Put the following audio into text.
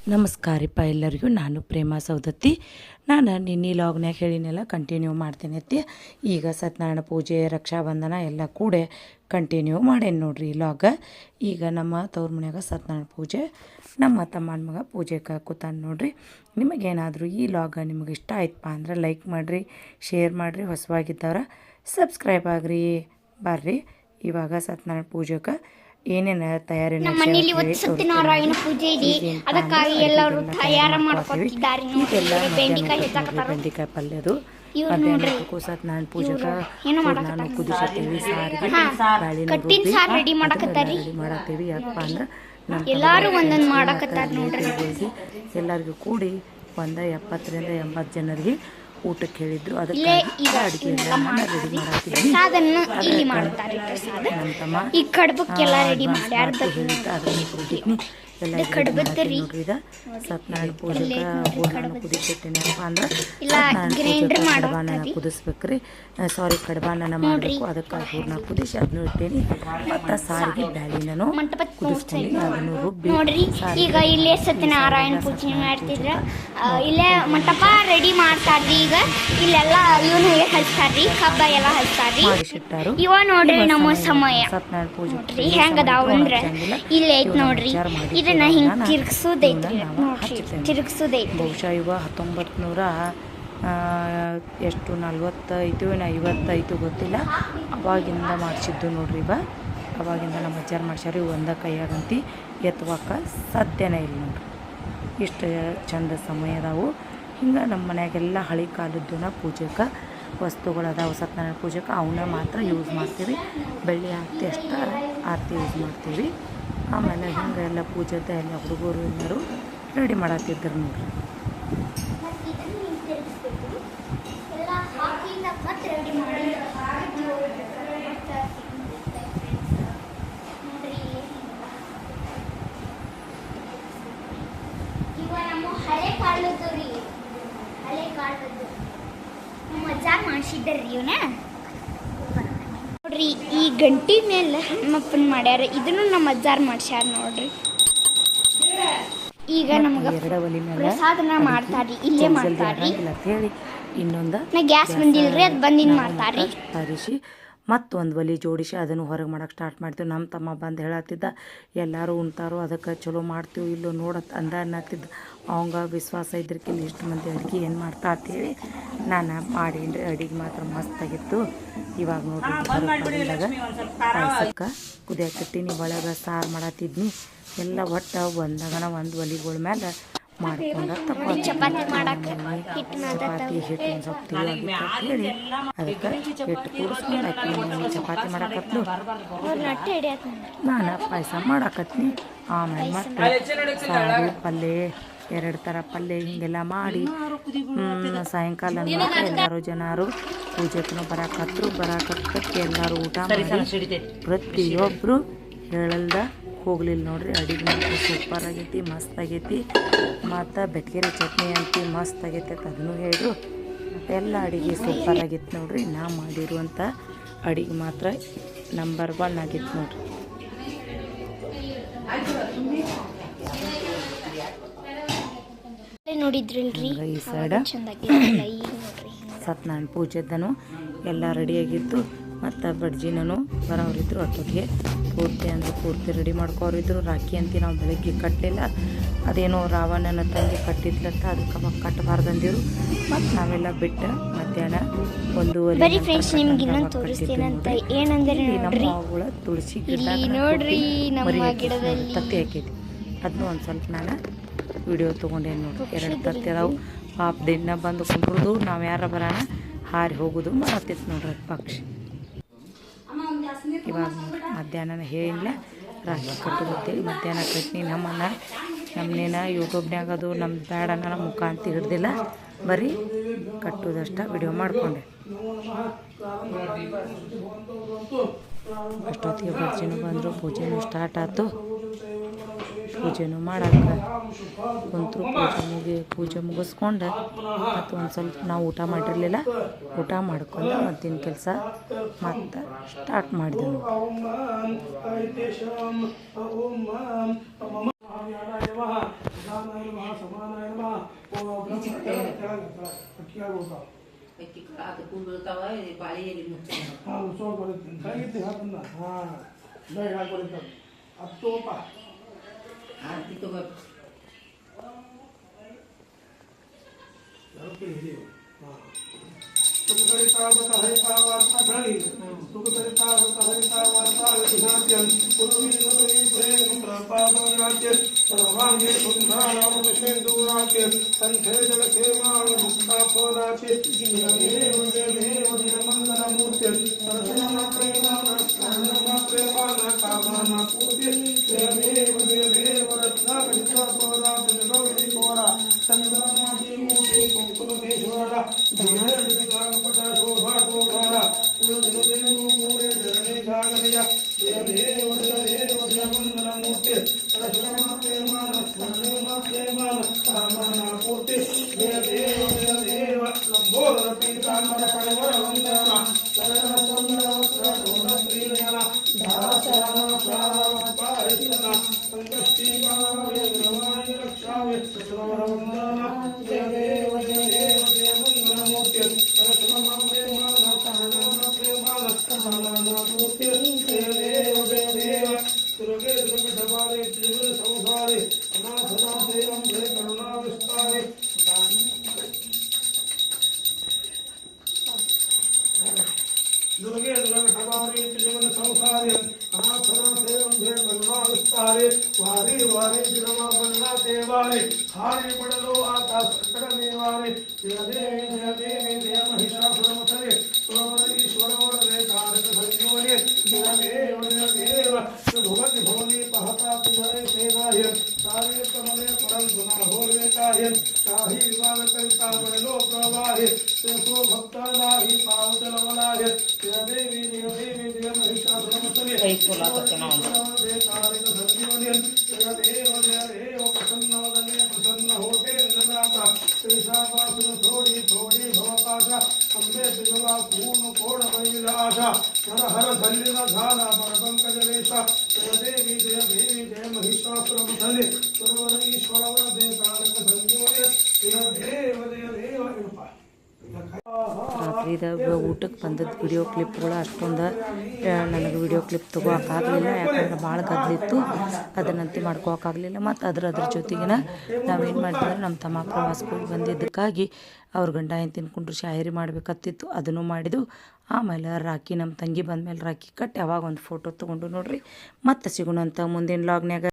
ನಮಸ್ಕಾರಪ್ಪ ಎಲ್ಲರಿಗೂ. ನಾನು ಪ್ರೇಮ ಸೌದತ್ತಿ. ನಾನು ನಿನ್ನೆ ಲಾಗ್ನಾಗ ಹೇಳಿನೆಲ್ಲ ಕಂಟಿನ್ಯೂ ಮಾಡ್ತೇನೆ ಅತ್ತಿ. ಈಗ ಸತ್ಯನಾರಾಯಣ ಪೂಜೆ, ರಕ್ಷಾಬಂಧನ ಎಲ್ಲ ಕೂಡ ಕಂಟಿನ್ಯೂ ಮಾಡೇನಿ ನೋಡ್ರಿ ಈ ಲಾಗ. ಈಗ ನಮ್ಮ ತವ್ರ ಮನ್ಯಾಗ ಸತ್ಯನಾರಾಯಣ ಪೂಜೆ, ನಮ್ಮ ತಮ್ಮನ ಮಗ ಪೂಜೆಗೆ ಕೂತಾನೆ ನೋಡ್ರಿ. ನಿಮಗೇನಾದರೂ ಈ ಲಾಗ ನಿಮಗೆ ಇಷ್ಟ ಆಯ್ತಪ್ಪ ಅಂದ್ರೆ ಲೈಕ್ ಮಾಡಿರಿ, ಶೇರ್ ಮಾಡಿರಿ, ಹೊಸವಾಗಿದ್ದವ್ರ ಸಬ್ಸ್ಕ್ರೈಬ್ ಆಗ್ರಿ. ಬರ್ರಿ ಇವಾಗ ಸತ್ಯನಾರಾಯಣ ಪೂಜೆಗೆ ಏನೇನು ತಯಾರಿ ಮನೆಯಲ್ಲಿ ಇವತ್ತು ಸತ್ಯನಾರಾಯಣ ಪೂಜೆ ಇದೆ, ಅದಕ್ಕಾಗಿ ಎಲ್ಲರೂ ತಯಾರು ಮಾಡ್ಕೊತಿದ್ದಾರೆ. ಬೆಂಡೆಕಾಯಿ ಪಲ್ಯದು ಮಧ್ಯಾಹ್ನಕ್ಕೂ ಸತ್ಯನಾರಾಯಣ ಪೂಜೆಗೆ ನಾನು ಕುದಿಸುತ್ತೀವಿ. ರೆಡಿ ಮಾಡಕತ್ತೀವಿ. ಯಾಕಪ್ಪ ಅಂದ್ರೆ ಎಲ್ಲರೂ ಒಂದೊಂದು ಮಾಡಕತ್ತಾರ ನೋಡ್ರಿ. ಎಲ್ಲರಿಗೂ ಕೂಡಿ 70 ರಿಂದ 80 ಜನರಿಗೆ ಊಟಕ್ಕೆ ಹೇಳಿದ್ರು. ಅದಕ್ಕೆ ಅಡುಗೆ ರೆಡಿ ಮಾಡ್ತಾರೆ. ಈ ಕಡ್ಬಕ್ಕೆಲ್ಲ ರೆಡಿ ಮಾಡ್ಯಾರ. ನೋಡ್ರಿ ಇದ ಸತ್ಯನಾರಾಯಣ ಪೂಜೆಗೆ ಹೂರ್ಣ ಕುದಿಸಿಟ್ಟಿನಪ್ಪ ಅಂದ್ರೆ ಕಡಬಾನ ಕುದಿಸ್ಬೇಕ್ರಿ. ಸಾರಿ, ಕಡಬಾನ ಮಾಡಬೇಕು. ಅದಕ್ಕೆ ಹೂರ್ಣ ಕುದಿಸಿ ಅದನ್ನು ಇಟ್ಟೇನಿ. ಮತ್ತು ಸಾರಿಗೆ ಬ್ಯಾಳಿನೂ ಕುದಿಸ್ತೀನಿ, ಅದನ್ನು ರುಬ್ಬಿ. ನೋಡ್ರಿ ಈಗ ಇಲ್ಲೇ ಸತ್ಯನಾರಾಯಣ ಪೂಜೆ ಮಾಡ್ತಿದ್ರ, ಇಲ್ಲೇ ಮಂಟಪ ರೆಡಿ ಮಾಡ್ತಾರ್ರಿ. ಈಗ ಇಲ್ಲೆಲ್ಲ ಇವನು ಹಚ್ತಾರ್ರಿ, ಕಬ್ಬ ಎಲ್ಲ ಹಚ್ತಾರ್ರಿ. ಇವ ನೋಡ್ರಿ ನಮ್ಮ ಸಮಯ ಸತ್ಯನಾರಾಯಣ ಪೂಜೆ ನೋಡ್ರಿ ಹೆಂಗದಾವ ಅಂದ್ರೆ ಇಲ್ಲೇ ಐತ್ ನೋಡ್ರಿ. ಇದನ್ನ ಹಿಂಗ್ ತಿರ್ಗಿಸೋದೈತ್ರಿ, ತಿರ್ಗಿಸೋದೈತಿ. ಬಹುಶಃ ಇವ 1900 ಎಷ್ಟು 45 55 ಗೊತ್ತಿಲ್ಲ, ಅವಾಗಿಂದ ಮಾಡಿಸಿದ್ದು ನೋಡ್ರಿ. ಅವಾಗಿಂದ ನಮ್ಮ ಅಜ್ಜಾರು ಮಾಡ್ಸ್ಯಾರ. ಇವು ಒಂದ ಕೈಯಾಗಂತಿ ಎತ್ತುವಕ್ಕ ಸಾಧ್ಯನೇ ಇಲ್ಲ ನೋಡ್ರಿ. ಇಷ್ಟು ಚಂದ ಸಮಯ ಅದಾವು. ಹಿಂಗೆ ನಮ್ಮ ಮನ್ಯಾಗೆಲ್ಲ ಹಳೆ ಕಾಲದ್ದನ್ನ ಪೂಜೆಗೆ ವಸ್ತುಗಳದಾವು. ಸತ್ಯನಾರಾಯಣ ಪೂಜೆಗೆ ಅವನ್ನ ಮಾತ್ರ ಯೂಸ್ ಮಾಡ್ತೀವಿ. ಬೆಳ್ಳಿ ಆರತಿ ಅಷ್ಟ ಆರತಿ ಯೂಸ್ ಮಾಡ್ತೀವಿ. ಆಮೇಲೆ ಹಿಂಗೆ ಎಲ್ಲ ಪೂಜೆದ ಎಲ್ಲ ಹುಡುಗರು ಎಲ್ಲರೂ ರೆಡಿ ಮಾಡತ್ತಿದ್ರು ನೋಡ್ರಿ. ನೋಡ್ರಿ ಈ ಗಂಟಿ ಮೇಲೆ ನಮ್ಮಪ್ಪನ ಮಾಡ್ಯಾರ. ಇದನ್ನು ನಮ್ಮ ಅಜ್ಜಾರ್ ಮಾಡ್ಸ್ಯಾರ ನೋಡ್ರಿ. ಈಗ ನಮ್ಗೆ ಪ್ರಸಾದನ ಮಾಡ್ತಾರ್ರಿ, ಇಲ್ಲೇ ಮಾಡ್ತಾರ್ರಿ. ಇನ್ನೊಂದು ಗ್ಯಾಸ್ ಬಂದಿಲ್ರಿ, ಅದು ಬಂದಿನ ಮಾಡ್ತಾರ್ರಿ. ತರಿಸಿ ಮತ್ತೊಂದು ಒಲಿ ಜೋಡಿಸಿ ಅದನ್ನು ಹೊರಗೆ ಮಾಡೋಕೆ ಸ್ಟಾರ್ಟ್ ಮಾಡ್ತೀವಿ. ನಮ್ಮ ತಮ್ಮ ಬಂದು ಹೇಳತ್ತಿದ್ದ ಎಲ್ಲರೂ ಉಣ್ತಾರೋ, ಅದಕ್ಕೆ ಚಲೋ ಮಾಡ್ತೀವಿ ಇಲ್ಲೋ ನೋಡತ್ ಅಂದ ಅನ್ನತ್ತಿದ್ದ. ಅವಂಗ ವಿಶ್ವಾಸ ಇದ್ರಕ್ಕಿಲ್ಲ ಇಷ್ಟು ಮಂದಿ ಅಡುಗೆ ಏನು ಮಾಡ್ತಾ ಅಂತೇಳಿ ನಾನು ಮಾಡೀನಿ. ಅಡುಗೆ ಮಾತ್ರ ಮಸ್ತಾಗಿತ್ತು. ಇವಾಗ ನೋಡ್ರಿ ಪಾಯಸಕ್ಕೆ ಕುದಿಯಾಕಿಟ್ಟಿನಿ. ಒಳಗೆ ಸಾರು ಮಾಡತ್ತಿದ್ನಿ. ಎಲ್ಲ ಒಟ್ಟು ಒಂದು ಒಲಿಗಳ ಮೇಲೆ ಮಾಡ್ಕೊಂಡು ಚಪಾತಿ ಚಪಾತಿ ಹಿಟ್ಟು ಸ್ವಲ್ಪ ತಿಳಿಯಾಗಿತ್ತು ಹೇಳಿ ಅದಕ್ಕೆ ಹಿಟ್ಟು ಕೂಡಿಸ್ಕೊಂಡು ಹಾಕಿ ಚಪಾತಿ ಮಾಡಕತ್ಲು. ನಾನು ಪಾಯಸ ಮಾಡಾಕತ್ನಿ. ಆಮೇಲೆ ಮತ್ತೆ ಸಾರು ಪಲ್ಯ 2 ಥರ ಪಲ್ಯ ಹಿಂಗೆಲ್ಲ ಮಾಡಿ ಸಾಯಂಕಾಲ ಎಲ್ಲರೂ ಜನರು ಪೂಜೆಗೂ ಬರಾಕತ್ತಕ್ಕೆ ಎಲ್ಲರೂ ಊಟ ಮಾಡಿ ಪ್ರತಿಯೊಬ್ಬರು ಹೇಳಲ್ದ ಹೋಗ್ಲಿಲ್ಲ ನೋಡ್ರಿ. ಅಡುಗೆ ಮಾತ್ರ ಸೂಪರ್ ಆಗೈತಿ, ಮಸ್ತ್ ಆಗೈತಿ. ಮತ್ತು ಬೆಟ್ಗೆರೆ ಚಟ್ನಿ ಅಂತಿ ಮಸ್ತ್ ಆಗೈತೆ ಅಂತ ಅದನ್ನು ಹೇಳಿದ್ರು. ಎಲ್ಲ ಅಡುಗೆ ಸೂಪರ್ ಆಗಿತ್ತು ನೋಡ್ರಿ. ನಾ ಮಾಡಿರುವಂಥ ಅಡುಗೆ ಮಾತ್ರ ನಂಬರ್ 1 ಆಗಿತ್ತು ನೋಡ್ರಿ. ನೋಡಿದ್ರಲ್ರಿ ಈ ಸೈಡ ಸತ್ಯನಾರಾಯಣ ಪೂಜೆದನು ಎಲ್ಲ ರೆಡಿಯಾಗಿತ್ತು. ಮತ್ತು ಬಡ್ಜಿನೂ ಬರೋರಿದ್ರು ಒಟ್ಟಿಗೆ ಪೂರ್ತಿ ರೆಡಿ ಮಾಡ್ಕೋರಿದ್ರು. ರಾಖಿ ಅಂತಿ ನಾವು ಬೆಳಗ್ಗೆ ಕಟ್ಟಲಿಲ್ಲ, ಅದೇನೋ ರಾವಣನ ತಂಗಿ ಕಟ್ಟಿದ್ಲಂತ, ಅದಕ್ಕೆ ಅವಾಗ ಕಟ್ಟಬಾರ್ದಂದಿರು. ಮತ್ತು ನಾವೆಲ್ಲ ಬಿಟ್ಟು ಮಧ್ಯಾಹ್ನ 1:30 ನಿಮ್ಗೆ ಇನ್ನೊಂದು ತೋರಿಸ್ತೇನಂತ. ಏನಂದ್ರೆ ನಮ್ಮ ಅವುಗಳ ತುಳಸಿ ಗಿಡ ನೋಡ್ರಿ ನಮ್ಮ ಗಿಡದಲ್ಲಿ ತತ್ತಿ ಹಾಕೈತಿ. ಅದನ್ನು ಒಂದು ಸ್ವಲ್ಪ ನಾನು ವಿಡಿಯೋ ತೊಗೊಂಡೇನು ನೋಡ್ರಿ. 2 ತತ್ತಿ ಅದಾವು. ಪಾಪ ದಿನ ಬಂದು ಕುಂಡ್ರದು ನಾವು ಯಾರ ಬರೋಣ ಹಾರಿ ಹೋಗೋದು ಮಾಡತ್ತಿತ್ತು ನೋಡ್ರಿ ಪಕ್ಷಿ. ಇವಾಗ ಮಧ್ಯಾಹ್ನ ಹೇಳಿಲ್ಲ ರಾಖಿ ಕಟ್ಟುತ್ತೇಳಿ ಮಧ್ಯಾಹ್ನ ಕಟ್ನಿ. ನಮ್ಮನೇನ ಯೂಟ್ಯೂಬ್ನಾಗ ಅದು ನಮ್ಮ ಬೇಡ ನಮ್ಮ ಮುಖ ಅಂತ ಹಿಡ್ದಿಲ್ಲ, ಬರೀ ಕಟ್ಟುದಷ್ಟ ವಿಡಿಯೋ ಮಾಡಿಕೊಂಡೆ. ಅಷ್ಟೊತ್ತಿಗೆ ಬಜ್ಜಿನೂ ಬಂದರು, ಪೂಜೆನೂ ಸ್ಟಾರ್ಟ್ ಆಯ್ತು. ಪೂಜೆನೂ ಮಾಡಕ್ಕೆ ಕುಂತರು. ಪೂಜೆ ಮುಗಿಸ್ಕೊಂಡು ಮತ್ತು ಒಂದು ಸ್ವಲ್ಪ ನಾವು ಊಟ ಮಾಡಿರಲಿಲ್ಲ, ಊಟ ಮಾಡ್ಕೊಂಡು ಮತ್ತಿನ ಕೆಲಸ ಮತ್ತು ಸ್ಟಾರ್ಟ್ ಮಾಡಿದೆವು. ಅದು ಕೂದಲ್ತಾವ ಬಾಳೆಯಲ್ಲಿ ಮುಚ್ಚ ಆರತಿ ತಗೋ ರಾತ್ರಿದ ಊಟಕ್ಕೆ ಬಂದದ್ದು ವಿಡಿಯೋ ಕ್ಲಿಪ್ಗಳು ಅಷ್ಟೊಂದು ನನಗೆ ವಿಡಿಯೋ ಕ್ಲಿಪ್ ತೊಗೋಕ್ಕಾಗಲಿಲ್ಲ, ಯಾಕಂದ್ರೆ ಭಾಳ ಗದ್ದಲಿತ್ತು, ಅದನ್ನಂತೆ ಮಾಡ್ಕೋಕ್ಕಾಗಲಿಲ್ಲ. ಮತ್ತು ಅದ್ರ ಜೊತೆಗಿನ ನಾವೇನು ಮಾಡಿದ್ರೆ ನಮ್ಮ ತಮ್ಮ ಪ್ರವಾಸಕ್ಕೆ ಹೋಗಿ ಬಂದಿದ್ದಕ್ಕಾಗಿ ಅವ್ರ ಗಂಡ ಏನು ತಿನ್ಕೊಂಡ್ರು ಶಾಯರಿ ಮಾಡ್ಬೇಕತ್ತಿತ್ತು, ಅದನ್ನು ಮಾಡಿದ್ದು. ಆಮೇಲೆ ರಾಖಿ ನಮ್ಮ ತಂಗಿ ಬಂದಮೇಲೆ ರಾಖಿ ಕಟ್ಟಿ ಅವಾಗ ಒಂದು ಫೋಟೋ ತೊಗೊಂಡು ನೋಡ್ರಿ. ಮತ್ತೆ ಸಿಗೋಣಂತ ಮುಂದಿನ ಲಾಗ್ನ್ಯಾಗ.